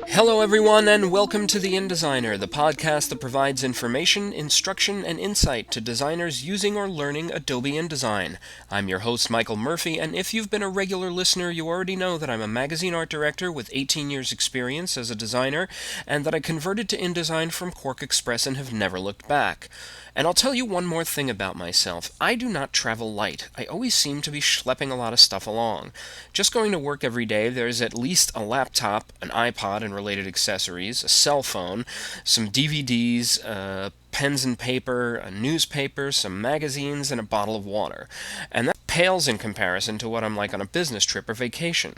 Hello everyone and welcome to the InDesigner, the podcast that provides information, instruction, and insight to designers using or learning Adobe InDesign. I'm your host Michael Murphy, and if you've been a regular listener, you already know that I'm a magazine art director with 18 years experience as a designer, and that I converted to InDesign from Quark Express and have never looked back. And I'll tell you one more thing about myself. I do not travel light. I always seem to be schlepping a lot of stuff along. Just going to work every day, there's at least a laptop, an iPod and related accessories, a cell phone, some DVDs, pens and paper, a newspaper, some magazines, and a bottle of water. And that pales in comparison to what I'm like on a business trip or vacation.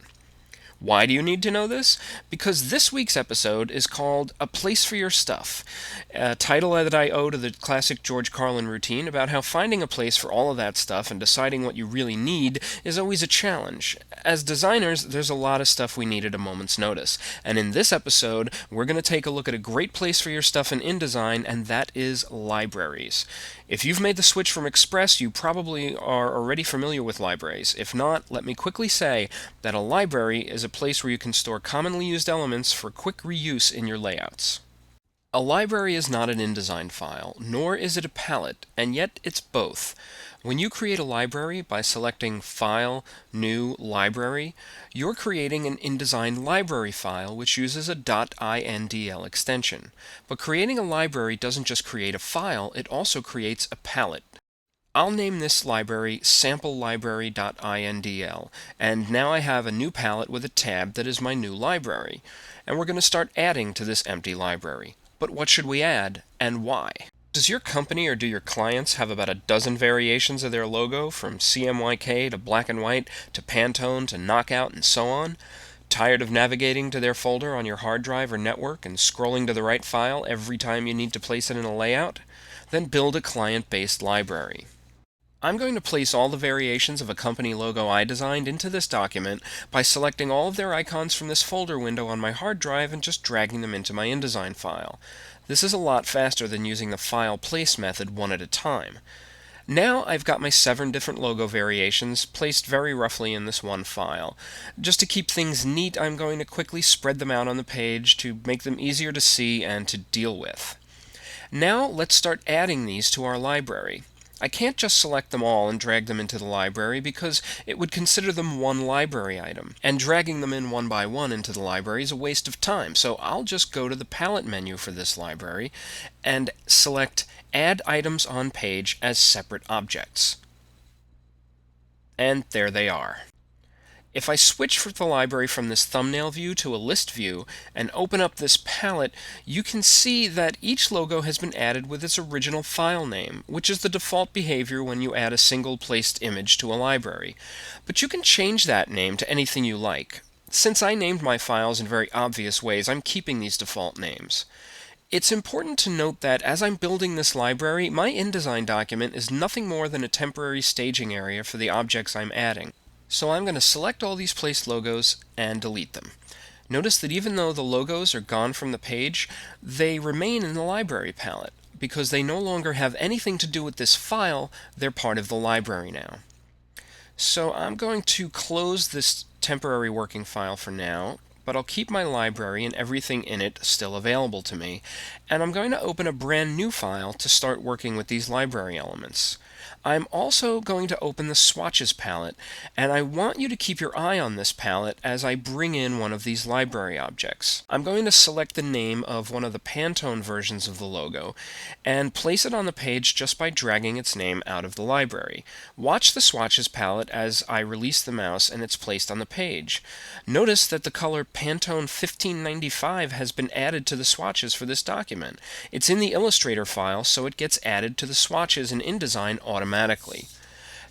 Why do you need to know this? Because this week's episode is called A Place for Your Stuff, a title that I owe to the classic George Carlin routine about how finding a place for all of that stuff and deciding what you really need is always a challenge. As designers, there's a lot of stuff we need at a moment's notice, and in this episode, we're going to take a look at a great place for your stuff in InDesign, and that is libraries. If you've made the switch from Express, you probably are already familiar with libraries. If not, let me quickly say that a library is a place where you can store commonly used elements for quick reuse in your layouts. A library is not an InDesign file, nor is it a palette, and yet it's both. When you create a library by selecting File, New, Library, you're creating an InDesign library file which uses a .indl extension. But creating a library doesn't just create a file, it also creates a palette. I'll name this library samplelibrary.indl, and now I have a new palette with a tab that is my new library. And we're going to start adding to this empty library. But what should we add, and why? Does your company or do your clients have about a dozen variations of their logo, from CMYK to black and white to Pantone to Knockout and so on? Tired of navigating to their folder on your hard drive or network and scrolling to the right file every time you need to place it in a layout? Then build a client-based library. I'm going to place all the variations of a company logo I designed into this document by selecting all of their icons from this folder window on my hard drive and just dragging them into my InDesign file. This is a lot faster than using the file place method one at a time. Now I've got my 7 different logo variations placed very roughly in this one file. Just to keep things neat, I'm going to quickly spread them out on the page to make them easier to see and to deal with. Now let's start adding these to our library. I can't just select them all and drag them into the library because it would consider them one library item, and dragging them in one by one into the library is a waste of time, so I'll just go to the palette menu for this library and select Add Items on Page as Separate Objects. And there they are. If I switch for the library from this thumbnail view to a list view and open up this palette, you can see that each logo has been added with its original file name, which is the default behavior when you add a single placed image to a library. But you can change that name to anything you like. Since I named my files in very obvious ways, I'm keeping these default names. It's important to note that as I'm building this library, my InDesign document is nothing more than a temporary staging area for the objects I'm adding. So I'm going to select all these placed logos and delete them. Notice that even though the logos are gone from the page, they remain in the library palette. Because they no longer have anything to do with this file, they're part of the library now. So I'm going to close this temporary working file for now, but I'll keep my library and everything in it still available to me, and I'm going to open a brand new file to start working with these library elements. I'm also going to open the Swatches palette, and I want you to keep your eye on this palette as I bring in one of these library objects. I'm going to select the name of one of the Pantone versions of the logo and place it on the page just by dragging its name out of the library. Watch the Swatches palette as I release the mouse and it's placed on the page. Notice that the color Pantone 1595 has been added to the swatches for this document. It's in the Illustrator file, so it gets added to the swatches in InDesign automatically.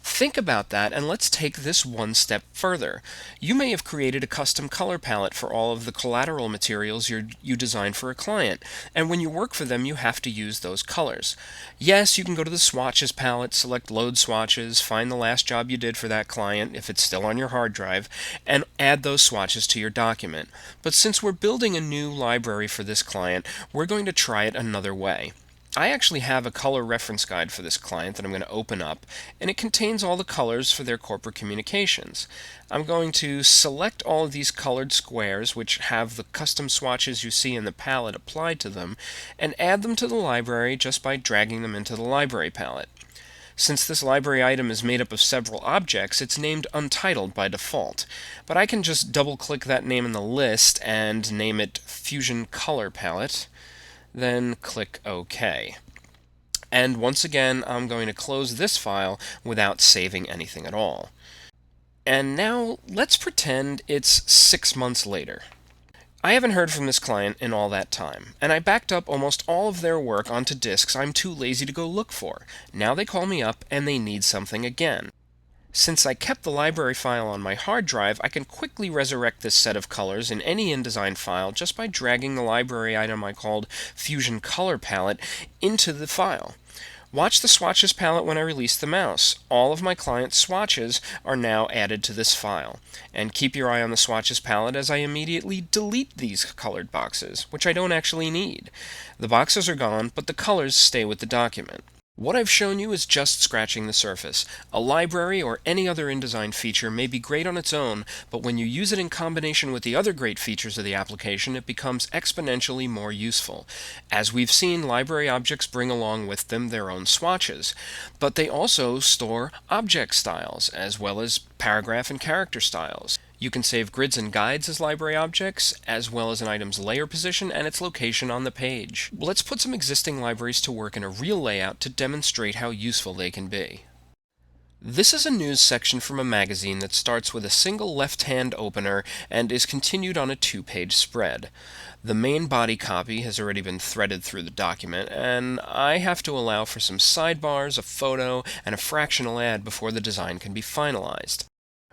Think about that, and let's take this one step further. You may have created a custom color palette for all of the collateral materials you design for a client, and when you work for them you have to use those colors. Yes, you can go to the Swatches palette, select Load Swatches, find the last job you did for that client, if it's still on your hard drive, and add those swatches to your document. But since we're building a new library for this client, we're going to try it another way. I actually have a color reference guide for this client that I'm going to open up, and it contains all the colors for their corporate communications. I'm going to select all of these colored squares, which have the custom swatches you see in the palette applied to them, and add them to the library just by dragging them into the library palette. Since this library item is made up of several objects, it's named Untitled by default, but I can just double-click that name in the list and name it Fusion Color Palette, then click OK. And once again, I'm going to close this file without saving anything at all. And now let's pretend it's 6 months later. I haven't heard from this client in all that time, and I backed up almost all of their work onto disks I'm too lazy to go look for. Now they call me up and they need something again. Since I kept the library file on my hard drive, I can quickly resurrect this set of colors in any InDesign file just by dragging the library item I called Fusion Color Palette into the file. Watch the swatches palette when I release the mouse. All of my client swatches are now added to this file. And keep your eye on the swatches palette as I immediately delete these colored boxes, which I don't actually need. The boxes are gone, but the colors stay with the document. What I've shown you is just scratching the surface. A library or any other InDesign feature may be great on its own, but when you use it in combination with the other great features of the application, it becomes exponentially more useful. As we've seen, library objects bring along with them their own swatches, but they also store object styles, as well as paragraph and character styles. You can save grids and guides as library objects, as well as an item's layer position and its location on the page. Let's put some existing libraries to work in a real layout to demonstrate how useful they can be. This is a news section from a magazine that starts with a single left-hand opener and is continued on a 2-page spread. The main body copy has already been threaded through the document, and I have to allow for some sidebars, a photo, and a fractional ad before the design can be finalized.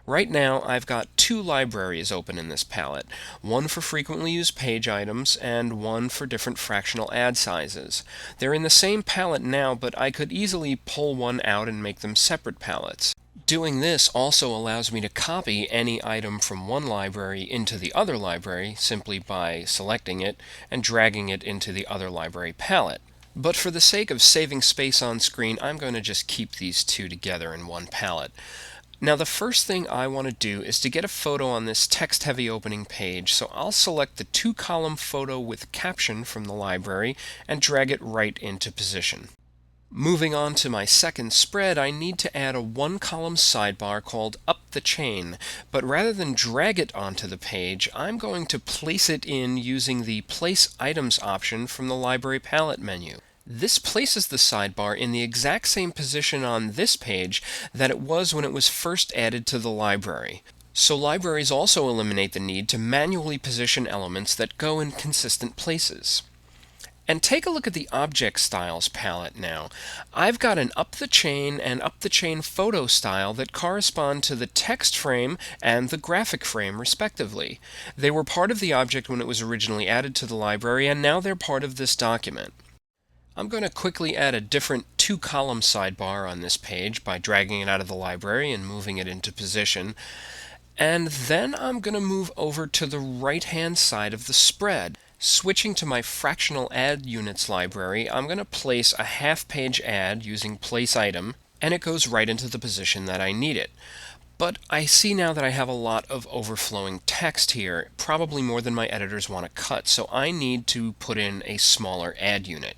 Right now, I've got 2 libraries open in this palette, one for frequently used page items and one for different fractional ad sizes. They're in the same palette now, but I could easily pull one out and make them separate palettes. Doing this also allows me to copy any item from one library into the other library simply by selecting it and dragging it into the other library palette. But for the sake of saving space on screen, I'm going to just keep these 2 together in one palette. Now the first thing I want to do is to get a photo on this text-heavy opening page, so I'll select the 2-column photo with caption from the library and drag it right into position. Moving on to my second spread, I need to add a 1-column sidebar called Up the Chain, but rather than drag it onto the page, I'm going to place it in using the Place Items option from the Library Palette menu. This places the sidebar in the exact same position on this page that it was when it was first added to the library. So libraries also eliminate the need to manually position elements that go in consistent places. And take a look at the Object Styles palette now. I've got an up the chain and up the chain photo style that correspond to the text frame and the graphic frame respectively. They were part of the object when it was originally added to the library, and now they're part of this document. I'm going to quickly add a different 2-column sidebar on this page by dragging it out of the library and moving it into position. And then I'm going to move over to the right-hand side of the spread. Switching to my fractional ad units library, I'm going to place a half-page ad using Place Item, and it goes right into the position that I need it. But I see now that I have a lot of overflowing text here, probably more than my editors want to cut, so I need to put in a smaller ad unit.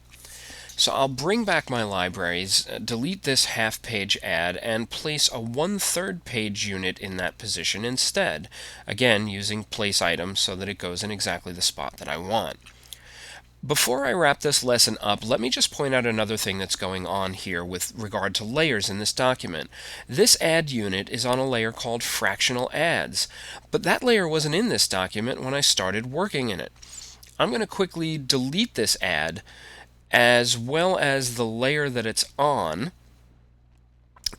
So I'll bring back my libraries, delete this half-page ad, and place a 1/3 page unit in that position instead, again using Place Item so that it goes in exactly the spot that I want. Before I wrap this lesson up, let me just point out another thing that's going on here with regard to layers in this document. This ad unit is on a layer called Fractional Ads, but that layer wasn't in this document when I started working in it. I'm going to quickly delete this ad, as well as the layer that it's on,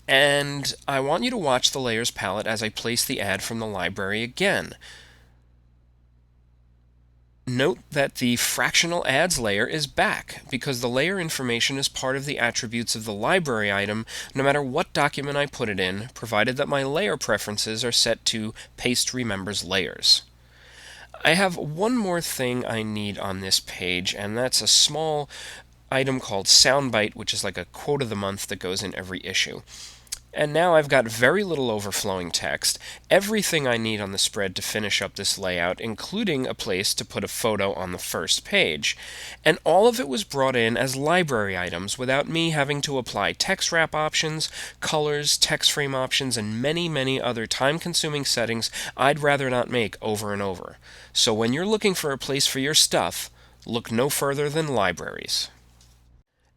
and I want you to watch the Layers palette as I place the ad from the library again. Note that the Fractional Ads layer is back, because the layer information is part of the attributes of the library item no matter what document I put it in, provided that my layer preferences are set to Paste Remembers Layers. I have one more thing I need on this page, and that's a small item called Soundbite, which is like a quote of the month that goes in every issue. And now I've got very little overflowing text, everything I need on the spread to finish up this layout, including a place to put a photo on the first page. And all of it was brought in as library items without me having to apply text wrap options, colors, text frame options, and many, many other time-consuming settings I'd rather not make over and over. So when you're looking for a place for your stuff, look no further than libraries.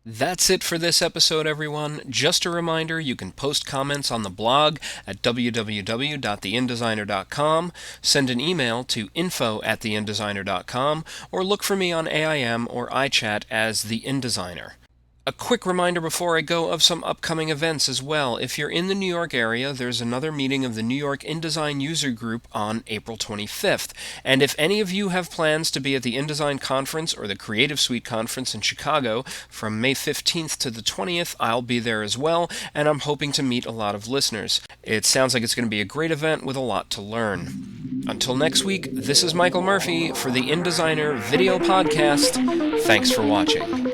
That's it for this episode, everyone. Just a reminder, you can post comments on the blog at www.theindesigner.com, send an email to info@theindesigner.com, or look for me on AIM or iChat as The InDesigner. A quick reminder before I go of some upcoming events as well. If you're in the New York area, there's another meeting of the New York InDesign user group on April 25th. And if any of you have plans to be at the InDesign conference or the Creative Suite conference in Chicago from May 15th to the 20th, I'll be there as well, and I'm hoping to meet a lot of listeners. It sounds like it's going to be a great event with a lot to learn. Until next week, this is Michael Murphy for the InDesigner Video Podcast. Thanks for watching.